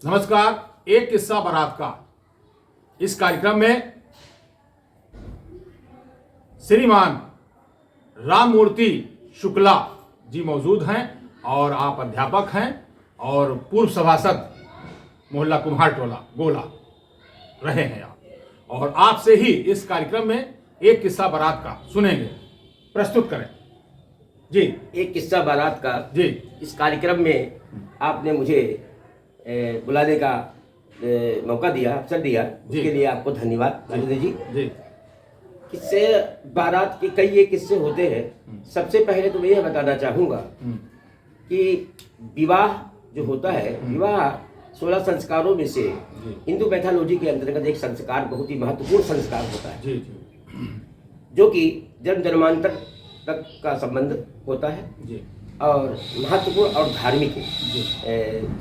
नमस्कार। एक किस्सा बारात का। इस कार्यक्रम में श्रीमान राममूर्ति शुक्ला जी मौजूद हैं और आप अध्यापक हैं और पूर्व सभासद मोहल्ला कुम्हार टोला गोला रहे हैं आप, और आपसे ही इस कार्यक्रम में एक किस्सा बारात का सुनेंगे। प्रस्तुत करें जी। एक किस्सा बारात का जी। इस कार्यक्रम में आपने मुझे बुलाने का मौका दिया, अवसर दिया, उसके लिए आपको धन्यवाद अनुदय जी। जी। किस्से बारात के कई एक किस्से होते हैं। सबसे पहले तो मैं यह बताना चाहूँगा कि विवाह जो होता है, विवाह 16 संस्कारों में से हिंदू पैथोलॉजी के अंतर्गत एक संस्कार, बहुत ही महत्वपूर्ण संस्कार होता है। जी जी। जो कि जन्म जन्मांतर तक का संबंध होता है जी। और महत्वपूर्ण और धार्मिक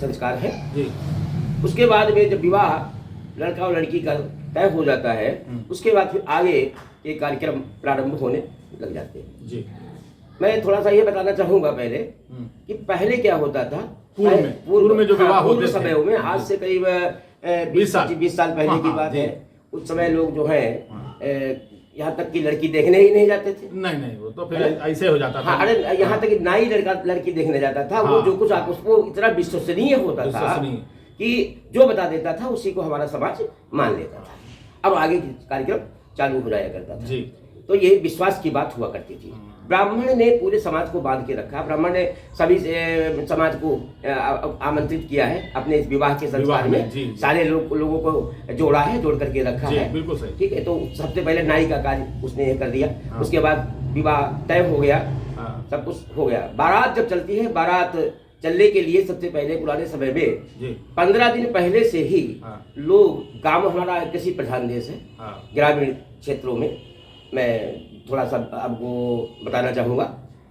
संस्कार है। जी। उसके बाद में जब विवाह लड़का और लड़की का तय हो जाता है, उसके बाद फिर आगे ये कार्यक्रम प्रारंभ होने लग जाते हैं। जी। मैं थोड़ा सा ये बताना चाहूँगा पहले कि पहले क्या होता था। पूर्व में जो विवाह होते थे, समयों में, आज से करीब 20 साल पहले की बात है। उस समय लोग जो है यहाँ तक कि लड़की देखने ही नहीं जाते थे। नहीं, वो तो फिर ऐसे हो जाता था। हाँ, अरे यहाँ तक कि नाई लड़का लड़की देखने जाता था। वो जो कुछ उसको इतना विश्वसनीय होता था कि जो बता देता था उसी को हमारा समाज मान लेता था और आगे कार्यक्रम चालू हो जाया करता था। जी। तो ये विश्वास की बात हुआ करती थी। ब्राह्मण ने पूरे समाज को बांध के रखा। ब्राह्मण ने सभी समाज को आमंत्रित किया है अपने इस विवाह के संस्कार में। सारे लोगों को जोड़ा है, जोड़ करके रखा है। बिल्कुल सही। ठीक है। तो सबसे पहले नाई का कार्य उसने ये कर दिया। उसके बाद विवाह तय हो गया, सब कुछ हो गया। बारात जब चलती है, बारात चलने के लिए सबसे पहले पुराने समय में 15 दिन पहले से ही लोग, गांव हमारा कृषि प्रधान देश है, ग्रामीण क्षेत्रों में, मैं थोड़ा सा आपको बताना चाहूँगा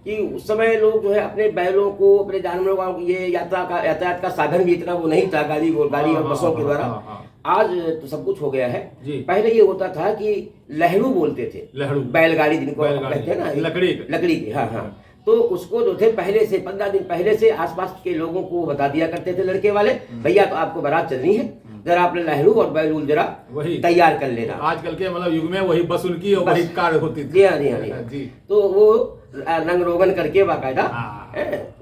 कि उस समय लोग जो है अपने बैलों को, अपने जानवरों का, ये यातायात का साधन भी इतना वो नहीं था, गाड़ी और बसों के द्वारा। आज तो सब कुछ हो गया है। पहले ये होता था कि लहरू बोलते थे, बैलगाड़ी जिनको कहते हैं ना, लकड़ी की। हाँ। तो उसको जो थे पहले से 15 दिन पहले से आसपास के लोगों को बता दिया करते थे लड़के वाले, भैया तो आपको बारात चलनी है, जरा आपने लहरू और बैलूल जरा तैयार कर लेना। आजकल के मतलब युग में वही बस उनकी और वही कार होती थी। जी हाँ। तो वो रंग रोगन करके बाकायदा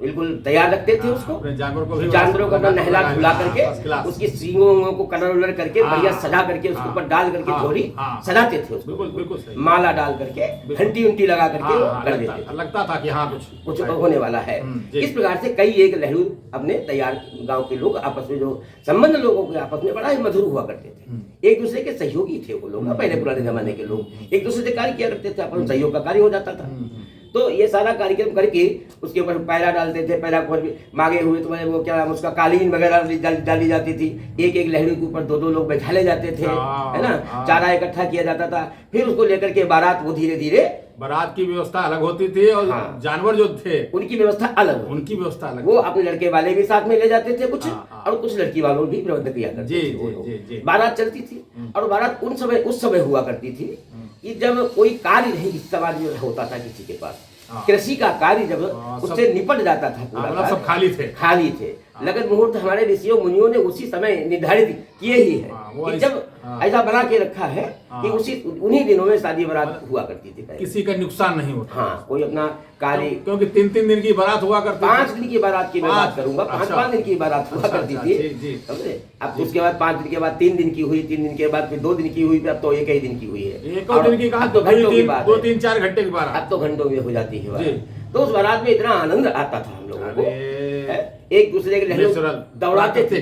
बिल्कुल तैयार रखते थे उसको। जानवरों को अपना नहला धुला करके, उसकी सींगों को कलर उलर करके बढ़िया सजा करके, उसके ऊपर डाल करके थोड़ी सजाते थे उसको, माला डाल करके, घंटी उंटी लगा करके कर देते थे। लगता था कि हाँ कुछ होने वाला है। इस प्रकार से कई एक लहरू अपने तैयार, गाँव के लोग आपस में, जो संबंध लोगों के आपस में बड़ा ही मधुर हुआ करते थे। एक दूसरे के सहयोगी थे वो लोग। पहले पुराने जमाने के लोग एक दूसरे से कार्य किया करते थे, अपन सहयोग का कार्य हो जाता था। तो ये सारा कार्यक्रम करके उसके ऊपर पैरा डालते थे। पैरा पर मांगे हुए तो वो क्या नाम, उसका कालीन वगैरह डाली जाती थी। एक लहड़ी के ऊपर 2 लोग बैठाले जाते थे, है ना। चारा इकट्ठा किया जाता था। फिर उसको लेकर के बारात, वो धीरे धीरे, बारात की व्यवस्था अलग होती थी और जानवर जो थे उनकी व्यवस्था अलग। वो अपने लड़के वाले भी साथ में ले जाते थे कुछ, और कुछ लड़की वालों भी प्रबंध किया करते थे। बारात चलती थी और बारात उस समय हुआ करती थी कि जब कोई कार्य नहीं इस समाज में होता था किसी के पास, कृषि का कार्य जब उससे निपट जाता था, पूरा सब खाली थे। लगन मुहूर्त हमारे ऋषियों मुनियों ने उसी समय निर्धारित किए ही है कि जब ऐसा बना के रखा है कि उन्हीं दिनों में शादी बारात हुआ करती थी। किसी का नुकसान नहीं होता। हाँ, कोई अपना कार्य, क्योंकि 3 दिन की बारात हुआ करती थी। 5 दिन की बारात की मैं बात करूंगा। 5 दिन की बारात हुआ करती थी, समझे। अब उसके बाद 5 दिन के बाद 3 दिन की हुई, 3 दिन के बाद फिर 2 दिन की हुई, अब तो 1 ही दिन की हुई है। 1 दिन की कहा तो घंटों की बात, 2-3-4 घंटे की बारात, अब तो घंटों में हो जाती है। तो उस बारात में इतना आनंद आता था हम लोगों को, एक दूसरे के दौड़ाते थे,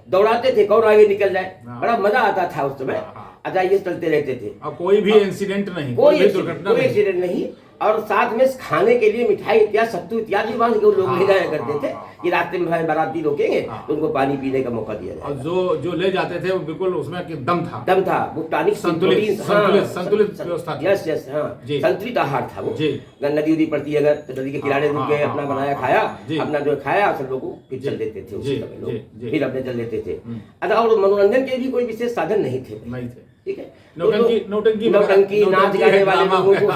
दौड़ाते थे, कौन आगे निकल जाए, बड़ा मजा आता था उस समय। अच्छा, ये चलते रहते थे। कोई भी इंसिडेंट नहीं, कोई एक्सीडेंट नहीं। और साथ में खाने के लिए मिठाई इत्यादि, सत्तू इत्यादि बांध के लोग ले जाया करते थे कि रास्ते में भाई बाराती रोकेंगे तो उनको पानी पीने का मौका दिया जाए। और जो ले जाते थे वो बिल्कुल उसमें दम था, वो टॉनिक, संतुलित व्यवस्था। यस, हाँ, संतुलित आहार था वो। नदी उदी पड़ती है अगर तो नदी के किनारे रुक गए, अपना बनाया खाया, अपना जो खाया, सब लोगों को फिर चल देते थे उसी समय लोग, फिर अपने चल देते थे। अच्छा, और मनोरंजन के भी कोई विशेष साधन नहीं थे। ठीक है। नौटंकी नाच गाने वाले लोगों को,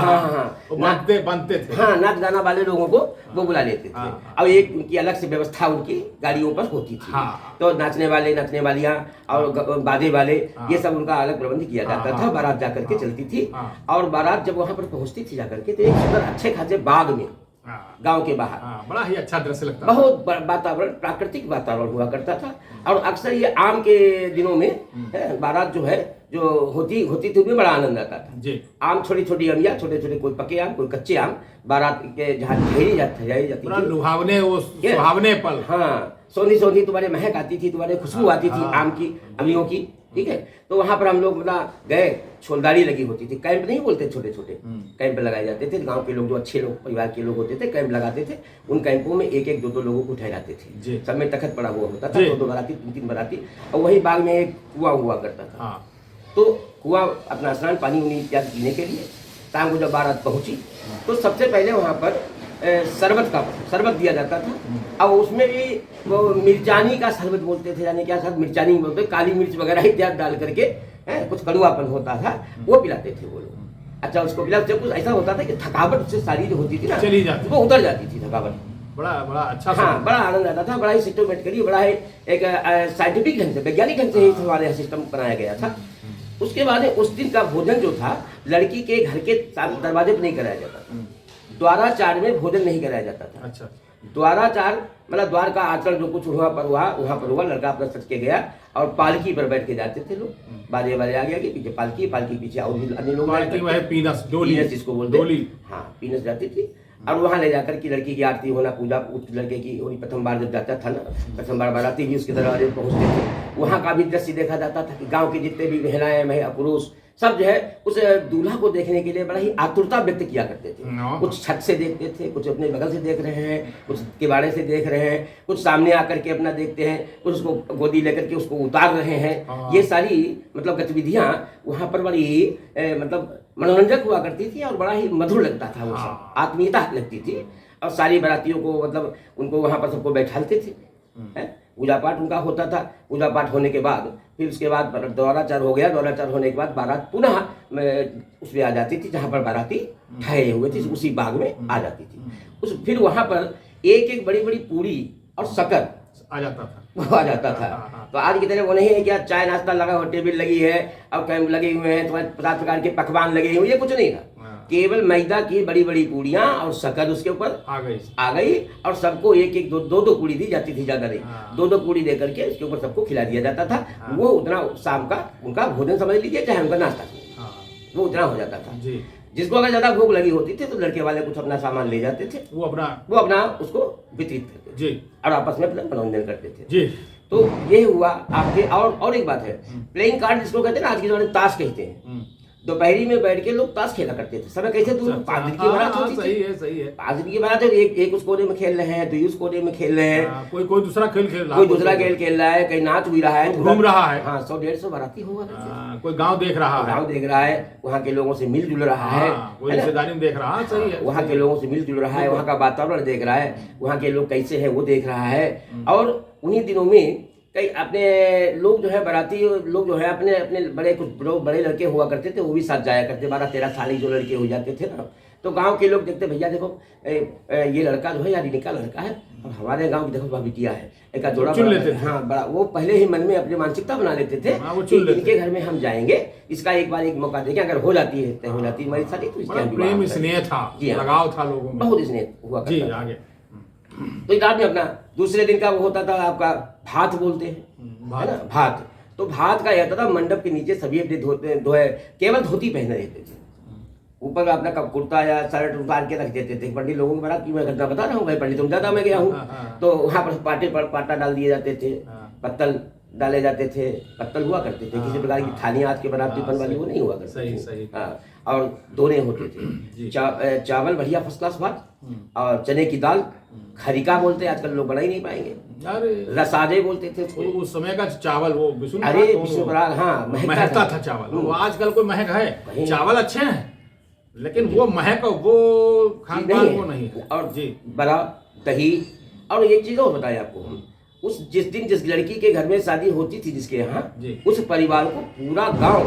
वो बनते थे, हाँ, नाच गाना वाले लोगों को वो बुला लेते थे। और एक उनकी अलग से व्यवस्था उनकी गाड़ियों पर होती थी। तो नाचने वाले, नचने वालियाँ और बाजे वाले, ये सब उनका अलग प्रबंध किया जाता था। बारात जाकर के चलती थी, और बारात जब वहाँ पर पहुँचती थी जाकर के, तो एक सुंदर अच्छे खासे बाग में, गांव के बाहर, बड़ा ही अच्छा दृश्य लगता था। बहुत वातावरण, प्राकृतिक वातावरण हुआ करता था। और अक्सर ये आम के दिनों में बारात जो है, जो होती थी, उसमें बड़ा आनंद आता था जी। आम, छोटी छोटी अमिया, छोटे छोटे, कोई पके आम, कोई कच्चे आम, बारात के जहाँ ठहरी जाती थी, लुभावने, वो सुहावने पल। हाँ, सोंधी सोंधी तुम्हारे महक आती थी, तुम्हारे खुशबू आती थी आम की, अमियों की, ठीक है। तो वहां पर हम लोग मतलब गए, छोलदारी लगी होती थी, कैंप नहीं बोलते, छोटे छोटे कैंप लगाए जाते थे। गांव के लोग, जो अच्छे लोग, परिवार के लोग होते थे, कैंप लगाते थे। उन कैंपों में एक एक, दो लोगों को ठहराते थे। सब में तखत पड़ा हुआ होता था, दो बाराती, तीन बाराती। और वही बाग में एक कुआं हुआ करता था। तो कुआं अपना स्नान पानी उनी इत्यादि पीने के लिए, शाम को जब बारात पहुंची तो सबसे पहले वहां पर शरबत दिया जाता था। और उसमें भी वो मिर्चानी का शरबत बोलते थे, यानी क्या सब मिर्चानी बोलते, काली मिर्च वगैरह इत्यादि डाल करके कुछ कड़वापन होता था, वो पिलाते थे वो लोग। अच्छा, उसको पिलाते कुछ ऐसा होता था कि थकावट उससे सारी जो होती थी ना, चली जाती, वो उतर जाती थी थकावट। बड़ा अच्छा, हाँ, बड़ा आनंद आता था, बड़ा ही सिस्टमेटिकली, बड़ा ही एक साइंटिफिक ढंग से, वैज्ञानिक ढंग से ही हमारे सिस्टम बनाया गया था। उसके बाद उस दिन का भोजन जो था, लड़की के घर के दरवाजे पर नहीं कराया जाता था, द्वाराचार में भोजन नहीं कराया जाता था। अच्छा, द्वाराचार मतलब द्वार का आचरण जो कुछ वहाँ पर हुआ, लड़का अपना सच के गया और पालकी पर बैठ के जाते थे लोग, बाजे वाले आगे आगे, पीछे पालकी पीछे और भी अन्य लोग, पीनस, डोली जिसको बोलते, हाँ, पीनस जाती थी। और वहाँ ले जाकर की लड़की की आरती होना, पूजा, उस लड़के की होनी। प्रथम बार जब जाता था ना, प्रथम बार बाराती भी उसके दरवाजे पर पहुँचते थे, वहाँ का भी दृश्य देखा जाता था कि गाँव के जितने भी महिलाएं, पुरुष सब जो है उस दूल्हा को देखने के लिए बड़ा ही आतुरता व्यक्त किया करते थे। कुछ छत से देखते थे, कुछ अपने बगल से देख रहे हैं, कुछ किवाड़े से देख रहे हैं, कुछ सामने आकर के अपना देखते हैं, कुछ उसको गोदी लेकर के उसको उतार रहे हैं। ये सारी मतलब गतिविधियां वहाँ पर बड़ी मतलब मनोरंजक हुआ करती थी और बड़ा ही मधुर लगता था, वो सब आत्मीयता लगती थी। और सारी बारातियों को मतलब उनको वहाँ पर सबको बैठाते थे, पूजा पाठ उनका होता था। पूजा पाठ होने के बाद फिर उसके बाद द्वाराचार हो गया। द्वाराचार होने के बाद बारात पुनः उसमें आ जाती थी, जहाँ पर बाराती ठहरे हुए थे, उसी बाग में आ जाती थी। फिर वहाँ पर एक एक बड़ी बड़ी पूरी और शक्कर आ जाता था, वो आ जाता था। तो आज की तरह वो नहीं है कि आज चाय नाश्ता लगा हो, टेबल लगी है और कैंप लगे हुए हैं, तुम्हारे 50 प्रकार के पकवान लगे हुए, ये कुछ नहीं था। केवल मैदा की बड़ी बड़ी पूड़ियाँ और शक्कर उसके ऊपर आ गई और सबको एक एक दो पूड़ी दी जाती थी, ज्यादा नहीं, दो पूड़ी दे करके उसके ऊपर सबको खिला दिया जाता था। वो उतना शाम का उनका भोजन समझ लीजिए, चाहे उनका नाश्ता, वो उतना हो जाता था। जिसको अगर ज्यादा भूख लगी होती थी तो लड़के वाले कुछ अपना सामान ले जाते थे, वो अपना उसको वितरित करते थे और आपस में अपना मनोरंजन करते थे। तो ये हुआ आपके। और एक बात है, प्लेइंग कार्ड जिसको कहते हैं ना, आज के जमाने में ताश कहते हैं। दोपहरी में बैठ के लोग ताश खेला करते थे। समय कैसे दूर, 5 दिन की बारात होती थी, सही है 5 दिन की बारात है, एक उस कोने में खेल रहे हैं, दूसरे उस कोने में खेल रहे हैं, कोई दूसरा खेल खेल रहा है, कोई दूसरा खेल खेल रहा है, कहीं नाच हुई रहा है, घूम रहा है। हाँ, 100-150 बाराती होगा, कोई गांव देख रहा है, वहाँ के लोगों से मिलजुल रहा है, कोई रिश्तेदारी में देख रहा है, सही है, वहाँ के लोगों से मिलजुल रहा है, वहाँ का वातावरण देख रहा है, वहाँ के लोग कैसे है वो देख रहा है। और उन्हीं दिनों में कई अपने लोग जो है, बाराती लोग जो है, अपने अपने बड़े लड़के हुआ करते थे, वो भी साथ जाया करते। 12-13 साल जो लड़के हो जाते थे ना, तो गांव के लोग देखते, भैया देखो ये लड़का जो है यार इनका लड़का है, और हमारे गांव की देखो भाभी किया है, एक जोड़ा चुन लेते थे। हाँ, बड़ा वो पहले ही मन में अपनी मानसिकता बना लेते थे कि इनके घर में हम जाएंगे, इसका एक बार एक मौका देंगे, अगर हो जाती है हमारी शादी तो इसका प्रेम स्नेह था, लगाव था लोगों में, बहुत स्नेह हुआ करता था। तो रात में अपना दूसरे दिन का वो होता था आपका भात बोलते हैं, है ना, भात। तो भात का यह था, मंडप के नीचे सभी अपने केवल धोती पहने रहते थे, ऊपर अपना कुर्ता या शर्ट उतार के रख देते थे। पंडित लोगों की बारात की मैं घटना बता रहा हूँ, भाई पंडित ज्यादा मैं गया हूँ, तो वहाँ पर पाटा डाल दिए जाते थे, पत्तल डाले जाते थे, पत्तल हुआ करते थे, किसी प्रकार की थालियां आज के बनातीपन वाली वो नहीं हुआ करती थी। और दोने होते थे, चावल बढ़िया फर्स्ट क्लास भात, और चने की दाल, खरिका बोलते हैं, आजकल लोग बना ही नहीं पाएंगे, रसाजे बोलते थे उस समय का चावल। वो महकता था चावल, वो आजकल कोई महक है, चावल अच्छे हैं लेकिन वो महक वो खानपान वो नहीं है। और बड़ा दही। और एक चीज और बताया आपको, जिस दिन जिस लड़की के घर में शादी होती थी, जिसके यहाँ, उस परिवार को पूरा गांव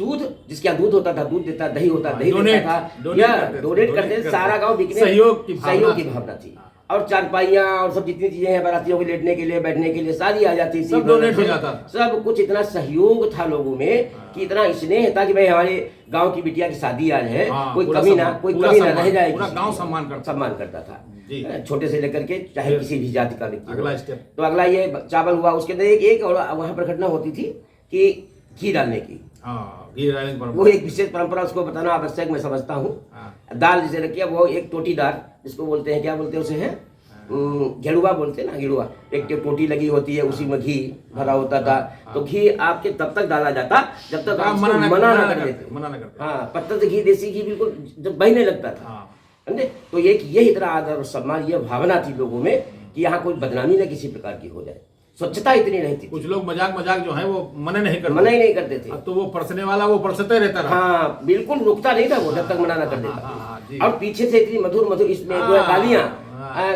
दूध, जिसके यहाँ दूध होता था दूध देता, दही होता दही डोनेट देता था, या डोनेट करते थे। सारा गांव बिकने, सहयोग की भावना थी। और चारपाइयाँ और सब जितनी चीजें हैं बारातियों को लेटने के लिए, बैठने के लिए, सारी आ जाती थी, सब डोनेट हो जाता था। सब कुछ इतना सहयोग था लोगों में कि इतना स्नेह था कि भाई हमारे गांव की बिटिया की शादी आज है, कोई कमी ना रह जाए, पूरा गांव सम्मान करता था, छोटे से लेकर के चाहे किसी भी जाति का व्यक्ति। अगला स्टेप तो अगला ये चावल हुआ। उसके अंदर एक और वहां पर घटना होती थी कि घी डालने की, वो एक विशेष परंपरा, उसको बताना आवश्यक मैं समझता हूँ। दाल जिसे रखी है वो एक टोटीदार, जिसको बोलते हैं, क्या बोलते हैं उसे, है घेड़ुआ बोलते हैं ना, घेड़ुआ, एक टोटी लगी होती है, उसी में घी भरा होता था। तो घी आपके तब तक डाला जाता जब तक आप मना ना कर देते। हाँ, पत्थर से घी, देसी घी बिल्कुल जब बहने लगता था, समझे। तो यही तरह आदर और सम्मान, ये भावना थी लोगों में कि यहाँ कोई बदनामी न किसी प्रकार की हो जाए। स्वच्छता इतनी रहती थी। कुछ लोग मजाक जो है वो मना ही नहीं करते थे। तो वो परसने वाला वो परसते रहता रहा। हाँ, बिल्कुल रुकता नहीं था वो जब तक मना ना कर देता। और पीछे से इतनी मधुर इसमें जो है गालियां,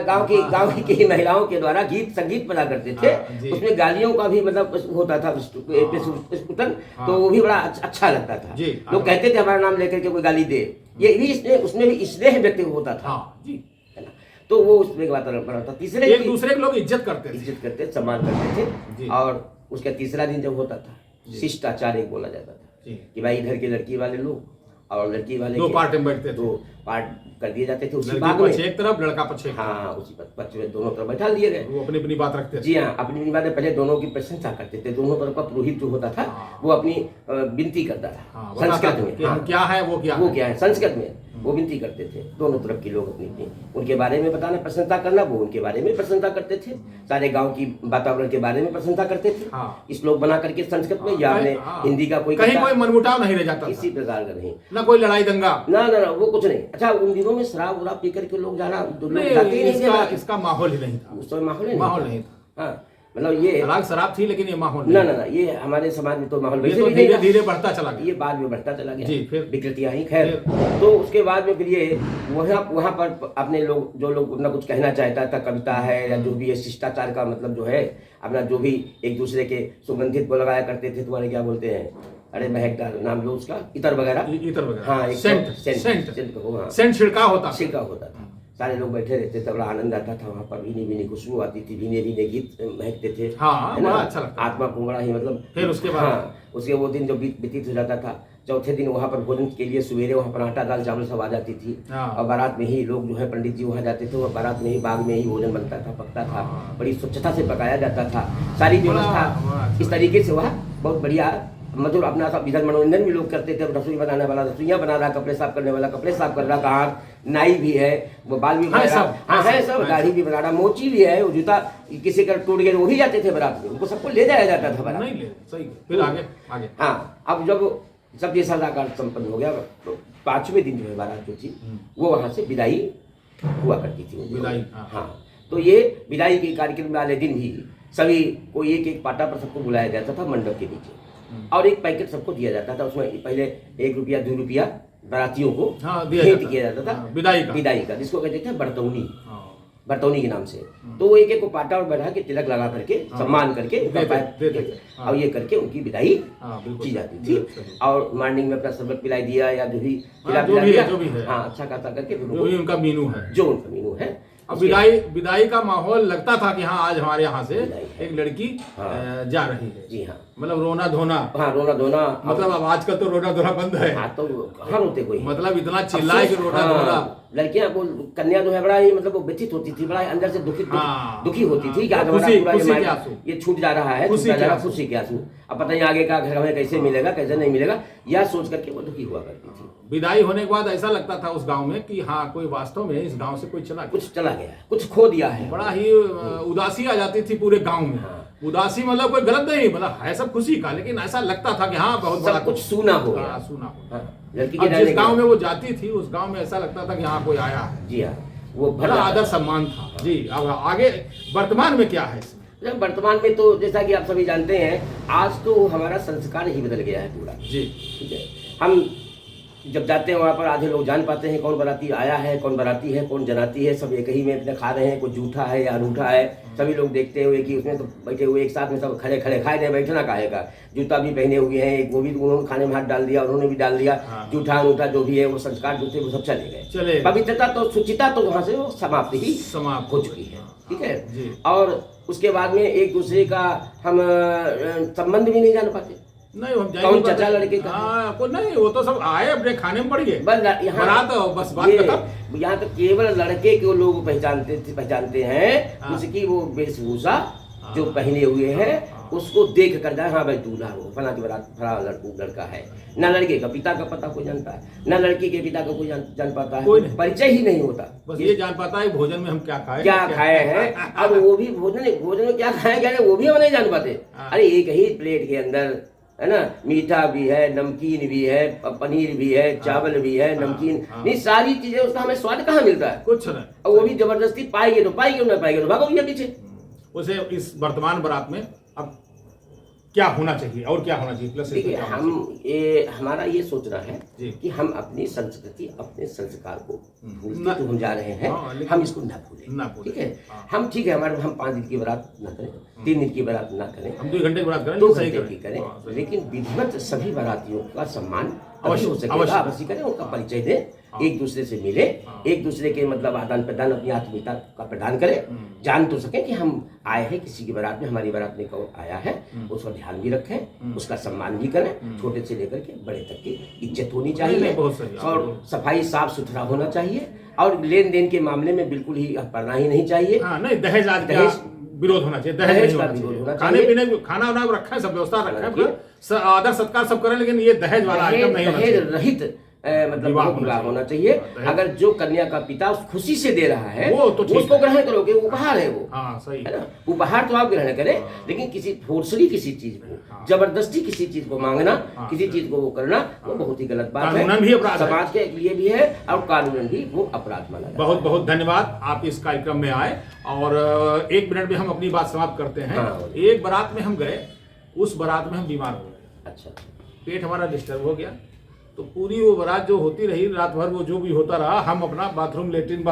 गांव की महिलाओं के द्वारा गीत संगीत बना करते थे, उसमें गालियों का भी मतलब होता था स्पुटन, तो वो भी बड़ा अच्छा लगता था। लोग कहते थे हमारा नाम लेकर के कोई गाली दे, ये भी उसमें भी स्नेह व्यक्त होता था, है ना। तो वो उसमें वातावरण बना था। तीसरे एक दूसरे के लोग इज्जत करते सम्मान करते थे। और उसका तीसरा दिन जब होता था, शिष्टाचार एक बोला जाता था कि भाई इधर के लड़की वाले लोग और लड़की वाले दो पार्ट में बैठते थे, दो पार्ट कर दिए जाते थे। उसी बाग में एक तरफ, लड़का पक्ष एक, हाँ, उसी पक्ष में दोनों तरफ बैठा दिए गए। वो अपनी अपनी बात रखते थे। जी हाँ, अपनी अपनी बातें। पहले दोनों की प्रशंसा करते थे, दोनों तरफ का पुरोहित जो होता था वो अपनी विनती करता था संस्कृत में, क्या है वो क्या है, संस्कृत में वो विनती करते थे। दोनों तरफ के लोग अपनी उनके बारे में बताना, प्रशंसा करना, वो उनके बारे में प्रशंसा करते थे, सारे गांव की वातावरण के बारे में प्रशंसा करते थे। श्लोक बना करके संस्कृत में, या अपने हिंदी का कोई कहीं कोई मनमुटाव नहीं रह जाता, किसी प्रकार का नहीं, ना कोई लड़ाई दंगा, ना वो कुछ नहीं। अच्छा, उन दिनों में शराब उराब पी करके लोग जाना, जाते ही नहीं, इसका माहौल ही नहीं था, उस समय माहौल नहीं था। हाँ, मतलब ये शराब थी लेकिन ये माहौल ना, ये हमारे समाज में तो माहौल वैसे तो धीरे धीरे बढ़ता चला गया, ये बाद में बढ़ता चला गया, फिर विकृतियां ही। खैर, तो उसके बाद में फिर ये वहाँ पर अपने लोग जो लोग अपना कुछ कहना चाहता था, कविता है या जो भी है, शिष्टाचार का मतलब जो है अपना, जो भी एक दूसरे के सुगंधित को लगाया करते थे, तुम्हारे क्या बोलते हैं, अरे महकदार नाम लो उसका, इतर वगैरह, हाँ, सेंट छिड़काव होता था। सारे लोग बैठे रहते थे, बड़ा आनंद आता था। वहाँ पर भीनी खुशबू आती थी, भीने गीत महकते थे, बड़ा अच्छा लगता, आत्मा को बड़ा ही मतलब। फिर उसके बाद, हाँ, उसके वो दिन जो व्यतीत हो जाता था, चौथे दिन वहाँ पर भोजन के लिए सवेरे वहाँ पर आटा दाल चावल सब आ जाती थी। और बारात में ही लोग जो है पंडित जी वहाँ जाते थे, बारात में ही बाग में ही भोजन बनता था, पकता था, बड़ी स्वच्छता से पकाया जाता था। सारी व्यवस्था इस तरीके से वहाँ बहुत बढ़िया मधुर अपना सब इधर मनोरंजन भी लोग करते थे। रसोई बनाने वाला रसोइयाँ बना रहा, कपड़े साफ करने वाला कपड़े साफ कर रहा, कहाँ नाई भी है, वो बाल भी बना रहा, हाँ है सब, दाढ़ी भी बना रहा, मोची भी है, वो जूता किसी का टूट गया वो भी जाते थे बारात में, उनको सबको ले जाया जाता था बारात। फिर आगे हाँ, अब जब सब ये सदाकार संपन्न हो गया, तो 5वें दिन जो है बारात जो थी वो वहाँ से विदाई हुआ करती थी, विदाई। हाँ, तो ये विदाई के कार्यक्रम वाले दिन भी सभी को एक पाटा पर सबको बुलाया जाता था मंडप के नीचे, और एक पैकेट सबको दिया जाता था। उसमें पहले 1 रुपया 2 रुपया बारातियों को भेंट किया जाता था, विदाई का, जिसको कहते थे बरतौनी के नाम से। तो वो एक को पाटा और बढ़ा के तिलक लगा करके सम्मान करके और ये करके उनकी विदाई की जाती थी। और मॉर्निंग में अपना शरबत पिलाई दिया या जो भी दिया, हाँ, अच्छा खासा करके जो उनका मीनू है। अब विदाई का माहौल लगता था कि हाँ आज हमारे यहाँ से एक लड़की जा रही है। जी हाँ, मतलब रोना धोना, मतलब अब आजकल तो रोना धोना बंद है। हाँ, तो कहाँ रोते कोई, मतलब इतना चिल्लाए कि रोना धोना। लड़कियां वो कन्या जो है बड़ा ही मतलब वो व्यथित होती थी, बड़ा अंदर से दुखी होती थी कि आज हमारा पूरा ये छूट जा रहा है, खुशी के आंसू। अब पता नहीं आगे का घर हमें कैसे मिलेगा, कैसे नहीं मिलेगा, यह सोच करके वो दुखी हुआ करती थी। विदाई होने के बाद ऐसा लगता था उस गांव में कि हाँ कोई वास्तव में इस गांव से कुछ चला गया, कुछ खो दिया है। बड़ा ही उदासी आ जाती थी पूरे गांव में। उदासी मतलब कोई गलत नहीं, मतलब है सब खुशी का, लेकिन ऐसा लगता था कि हाँ बहुत बड़ा कुछ सूना हो गया। लड़की के जिस गांव में वो जाती थी उस गांव में ऐसा लगता था कि हाँ कोई आया है। जी हाँ, वो बड़ा आदर सम्मान था। जी, अब आगे वर्तमान में क्या है इसमें? वर्तमान में तो जैसा कि आप सभी जानते हैं, आज तो हमारा संस्कार ही बदल गया है पूरा। जी, ठीक है, हम जब जाते हैं वहाँ पर आधे लोग जान पाते हैं कौन बाराती आया है, कौन बाराती है, कौन जनाती है, सब एक ही में अपने खा रहे हैं, कोई जूठा है या अनूठा है, सभी लोग देखते हुए कि उसमें तो बैठे हुए एक साथ में सब खड़े खड़े खाए, बैठना काहे का, जूता भी पहने हुए हैं, एक वो भी उन्होंने खाने में हाथ डाल दिया, उन्होंने भी डाल दिया, जूठा अनूठा जो भी है वो संस्कार जो थे वो सब चले गए। पवित्रता तो शुचिता तो वहाँ से वो समाप्त ही समाप्त हो चुकी है, ठीक है। और उसके बाद में एक दूसरे का हम संबंध भी नहीं जान पाते, नहीं हम कौन चचा लड़के का, को नहीं, वो तो सब आए अपने खाने में पड़ गए, बस बात खत्म। यहाँ तो केवल लड़के को लोग पहचानते हैं, उसकी वो वेशभूषा जो पहने हुए हैं उसको देख कर जाए, हाँ भाई दूल्हा वो फला की बारात फला लड़का है। ना लड़के का पिता का पता कोई जानता है, ना लड़की के पिता का कोई जान पाता है, परिचय ही नहीं होता, बस ये जान पाता है भोजन में हम क्या खाए हैं। अब वो भी भोजन में क्या खाए क्या वो भी हम नहीं जान पाते। अरे एक ही प्लेट के अंदर है ना, मीठा भी है, नमकीन भी है, पनीर भी है, चावल भी है, नमकीन नहीं, सारी चीजें, उसका हमें स्वाद कहाँ मिलता है, कुछ नहीं। और वो भी जबरदस्ती पाएंगे तो पाएंगे, ना पाएंगे तो भागो भैया पीछे। उसे इस वर्तमान बारात में अब क्या होना चाहिए और क्या होना चाहिए प्लस? देखिए हमारा ये सोचना है कि हम अपनी संस्कृति अपने संस्कार को भूलते तो हम जा रहे हैं, हम इसको न भूलें, ठीक है। हम ठीक है हमारे हम 5 दिन की बारात ना करें, 3 दिन की बारात ना करें, हम 2 घंटे की बारात करें, 2 घंटे की करें, लेकिन विधिवत सभी बारातियों का सम्मान अवश्य हो सकेगा, अवश्य करें, उनका परिचय दें, एक दूसरे से मिले, एक दूसरे के मतलब आदान प्रदान अपनी आत्मीयता का प्रदान करें, जान तो सकें कि हम आए हैं किसी की बारात में, हमारी बारात में कौन आया है, उसका ध्यान भी रखें, उसका सम्मान भी करें, छोटे से लेकर के बड़े तक की इज्जत होनी चाहिए, और सफाई साफ सुथरा होना चाहिए, और लेन देन के मामले में बिल्कुल ही पड़ना ही नहीं चाहिए। नहीं दहेज विरोध होना चाहिए, दहेज का विरोध होना चाहिए। खाने पीने खाना वाना रखा है, सब व्यवस्था रखा है, आदर सत्कार सब करें, लेकिन ये दहेज वाला आइटम नहीं होना चाहिए, रहित मतलब विवाह होना चाहिए। अगर जो कन्या का पिता उस खुशी से दे रहा है वो तो उसको ग्रहण करोगे, उपहार है वो, सही है ना, उपहार तो आप ग्रहण करें, लेकिन किसी फोर्सली किसी चीज को जबरदस्ती किसी चीज को मांगना, किसी चीज को वो करना, वो बहुत ही गलत बात है, समाज के लिए भी है और कानूनन भी वो अपराध माना जाता है। बहुत बहुत धन्यवाद आप इस कार्यक्रम में आए, और 1 मिनट में हम अपनी बात समाप्त करते हैं। एक बारात में हम गए, उस बारात में हम बीमार हो गए, अच्छा, पेट हमारा डिस्टर्ब हो गया, तो पूरी वो बारात जो होती रही रात भर, वो जो भी होता रहा, हम अपना बाथरूम लेट्रिन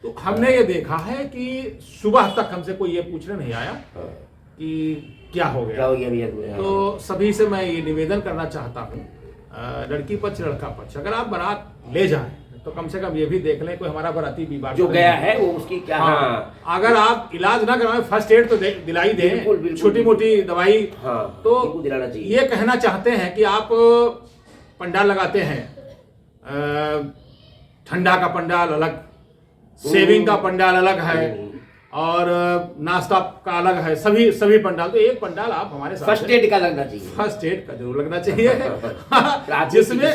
तो हमने ये देखा है कि सुबह तक हमसे कोई ये पूछने नहीं आया कि क्या हो गया। तो सभी से मैं ये निवेदन करना चाहता हूँ, लड़की पक्ष लड़का पक्ष, अगर आप बारात ले जाएं तो कम से कम ये भी देख लें कोई हमारा बाराती बीमार जो गया है वो उसकी क्या, अगर आप इलाज ना करवाएं, फर्स्ट एड तो दिलाई दें, छोटी मोटी दवाई तो दिलाना चाहिए। ये कहना चाहते हैं कि आप पंडाल लगाते हैं, ठंडा का पंडाल अलग, सेविंग का पंडाल अलग है, और नाश्ता का अलग है, सभी पंडाल, तो एक पंडाल आप हमारे साथ फर्स्ट एड का लगना चाहिए, फर्स्ट एड का जरूर लगना चाहिए जिसमें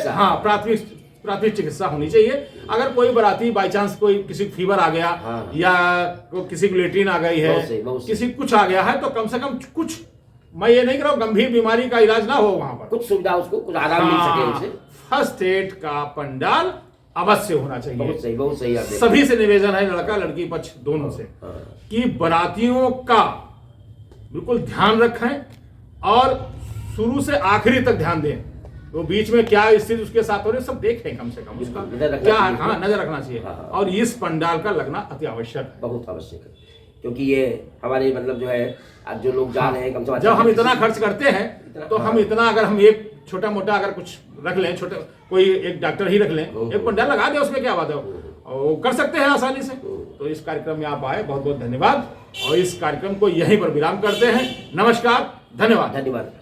प्राथमिक चिकित्सा होनी चाहिए। अगर कोई बाराती बाई चांस कोई किसी फीवर आ गया, या किसी को लेट्रिन आ गई है, किसी कुछ आ गया है, तो कम से कम कुछ, मैं ये नहीं कह रहा हूँ गंभीर बीमारी का इलाज ना हो, वहां पर कुछ सुविधा, उसको कुछ आराम मिल सके उसे, फर्स्ट एड का पंडाल अवश्य होना चाहिए। बहुत सही सभी से निवेदन है, लड़का लड़की पक्ष दोनों से, कि बारातियों का बिल्कुल ध्यान रखें, और शुरू से आखिरी तक ध्यान दें, तो बीच में क्या स्थिति उसके साथ हो रही सब देखें, कम से कम उसका क्या नजर रखना चाहिए, और इस पंडाल का लगना अति आवश्यक, बहुत आवश्यक है, क्योंकि ये हमारे मतलब जो है आज जो लोग जा रहे हैं, कम से कम जब हम इतना खर्च करते हैं तो हम इतना, अगर हम एक छोटा मोटा अगर कुछ रख लें, छोटे कोई एक डॉक्टर ही रख लें, एक पंडाल लगा दे, उसमें क्या बात है, वो कर सकते हैं आसानी से। तो इस कार्यक्रम में आप आए, बहुत बहुत धन्यवाद, और इस कार्यक्रम को यहीं पर विराम करते हैं। नमस्कार, धन्यवाद।